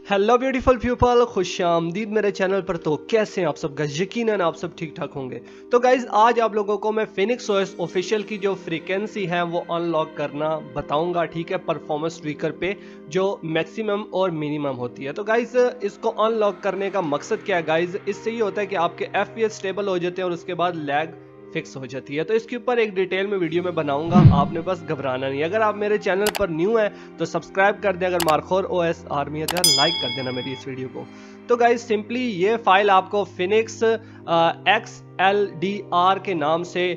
Hello beautiful people, खुश आमदीद मेरे चैनल पर। तो कैसे हैं आप सब गाइस? यकीनन आप सब ठीक ठाक होंगे। तो गाइस आज आप लोगों को मैं phoenixos ऑफिशियल की जो फ्रीक्वेंसी है वो अनलॉक करना बताऊंगा, ठीक है, परफॉर्मेंस ट्विकर पे जो मैक्सिमम और मिनिमम होती है। तो गाइस इसको अनलॉक करने का मकसद क्या है गाइस? इससे ये होता है कि आपके FPS स्टेबल हो जाते हैं और उसके बाद लैग फिक्स हो जाती है। तो इसके ऊपर एक डिटेल में वीडियो में बनाऊंगा, आपने बस घबराना नहीं। अगर आप मेरे चैनल पर न्यू है तो सब्सक्राइब कर दें, अगर मार्खोर OS आर्मी है तो यार लाइक कर देना मेरी इस वीडियो को। तो गाइस सिंपली ये फाइल आपको फिनिक्स XLDR के नाम से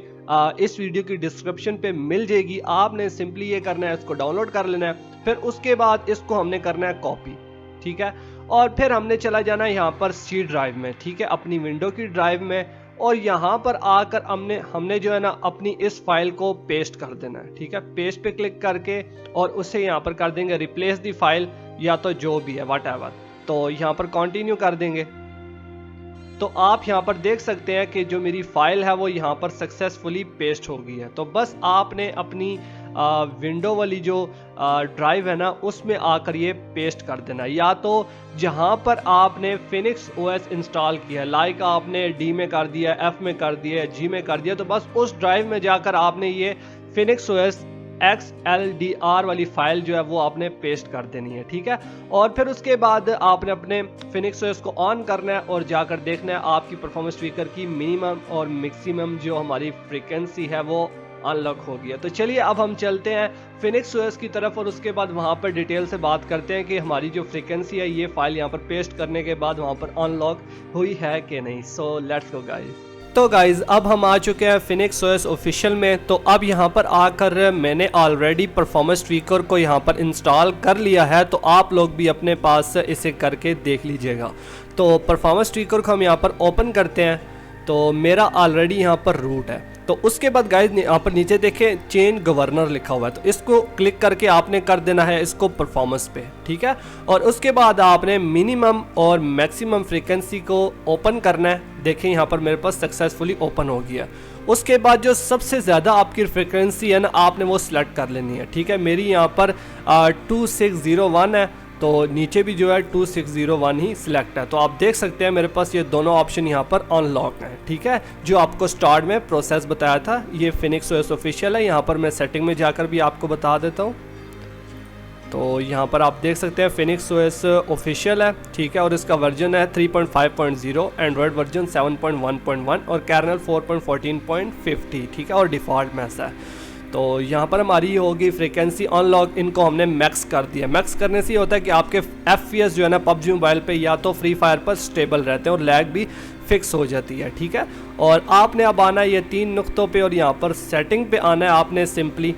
इस वीडियो की डिस्क्रिप्शन पे मिल जाएगी। आपने सिंपली ये करना है, इसको डाउनलोड कर लेना है, फिर उसके बाद इसको हमने करना है कॉपी, ठीक है। और फिर हमने चला जाना है यहाँ पर C ड्राइव में, ठीक है, अपनी विंडो की ड्राइव में। और यहाँ पर आकर हमने जो है ना अपनी इस फाइल को पेस्ट कर देना है, ठीक है। पेस्ट पे क्लिक करके और उसे यहाँ पर कर देंगे रिप्लेस दी फाइल, या तो जो भी है व्हाटएवर। तो यहाँ पर कंटिन्यू कर देंगे। तो आप यहाँ पर देख सकते हैं कि जो मेरी फाइल है वो यहाँ पर सक्सेसफुली पेस्ट हो गई है। तो बस आपने अपनी विंडो वाली जो ड्राइव है ना उसमें आकर ये पेस्ट कर देना, या तो जहाँ पर आपने फिनिक्स OS इंस्टॉल किया है, लाइक आपने D में कर दिया, F में कर दिया, G में कर दिया, तो बस उस ड्राइव में जाकर आपने ये फिनिक्स OS XLDR वाली फाइल जो है वो आपने पेस्ट कर देनी है, ठीक है। और फिर उसके बाद आपने अपने phoenixos को ऑन करना है और जाकर देखना है आपकी परफॉर्मेंस ट्विकर की मिनिमम और मैक्सिमम जो हमारी फ्रीक्वेंसी है वो अनलॉक हो गया। तो चलिए अब हम चलते हैं phoenixos की तरफ और उसके बाद वहां पर डिटेल से बात करते हैं कि हमारी जो फ्रीक्वेंसी है ये फाइल यहाँ पर पेस्ट करने के बाद वहां पर अनलॉक हुई है कि नहीं। So let's go guys. तो गाइज अब हम आ चुके हैं phoenixos ऑफिशियल में। तो अब यहाँ पर आकर मैंने ऑलरेडी परफॉर्मेंस ट्विकर को यहाँ पर इंस्टॉल कर लिया है, तो आप लोग भी अपने पास इसे करके देख लीजिएगा। तो परफॉर्मेंस ट्विकर को हम यहाँ पर ओपन करते हैं। तो मेरा ऑलरेडी यहाँ पर रूट है। तो उसके बाद गाइज यहाँ पर नीचे देखें चेंज गवर्नर लिखा हुआ है, तो इसको क्लिक करके आपने कर देना है इसको परफॉर्मेंस पे, ठीक है। और उसके बाद आपने मिनिमम और मैक्सिमम फ्रीक्वेंसी को ओपन करना है। देखें यहाँ पर मेरे पास सक्सेसफुली ओपन हो गया। उसके बाद जो सबसे ज़्यादा आपकी फ्रीक्वेंसी है ना आपने वो सिलेक्ट कर लेनी है, ठीक है। मेरी यहाँ पर 2601 है, तो नीचे भी जो है 2601 ही सिलेक्ट है। तो आप देख सकते हैं मेरे पास ये दोनों ऑप्शन यहाँ पर अनलॉक हैं, ठीक है। जो आपको स्टार्ट में प्रोसेस बताया था ये phoenixos ऑफिशियल है। यहाँ पर मैं सेटिंग में जाकर भी आपको बता देता हूँ। तो यहाँ पर आप देख सकते हैं phoenixos ऑफिशियल है, ठीक है। और इसका वर्जन है 3.5.0, एंड्रॉयड वर्जन 7.1.1 और कर्नल 4.14.50, ठीक है। और डिफ़ॉल्ट में ऐसा है। तो यहाँ पर हमारी होगी फ्रीक्वेंसी अनलॉक, इनको हमने मैक्स कर दिया। मैक्स करने से ये होता है कि आपके FPS जो है ना PUBG मोबाइल पे या तो फ्री फायर पर स्टेबल रहते हैं और लैग भी फिक्स हो जाती है, ठीक है। और आपने अब आना है ये 3 नुक्तों पे और यहाँ पर सेटिंग पे आना है आपने सिंपली।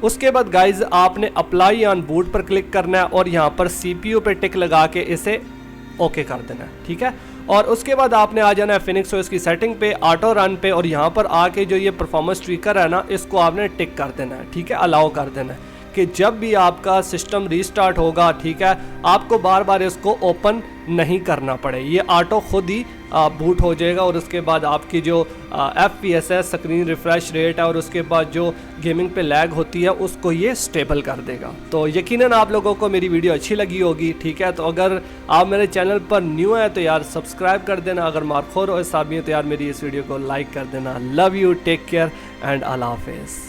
उसके बाद गाइज आपने अप्लाई ऑन बूट पर क्लिक करना है और यहाँ पर CPU पे टिक लगा के इसे ओके कर देना है, ठीक है। और उसके बाद आपने आ जाना है phoenixos की सेटिंग पे, ऑटो रन पे, और यहाँ पर आके जो ये परफॉर्मेंस ट्विकर है ना इसको आपने टिक कर देना है, ठीक है, अलाउ कर देना है कि जब भी आपका सिस्टम रीस्टार्ट होगा, ठीक है, आपको बार बार इसको ओपन नहीं करना पड़े, ये ऑटो खुद ही बूट हो जाएगा। और उसके बाद आपकी जो FPS है, स्क्रीन रिफ्रेश रेट है, और उसके बाद जो गेमिंग पे लैग होती है उसको ये स्टेबल कर देगा। तो यकीनन आप लोगों को मेरी वीडियो अच्छी लगी होगी, ठीक है। तो अगर आप मेरे चैनल पर न्यू है तो यार सब्सक्राइब कर देना, अगर मार्खोर और साबियत तो यार मेरी इस वीडियो को लाइक कर देना। Love you, take care and अल्लाह हाफिज़।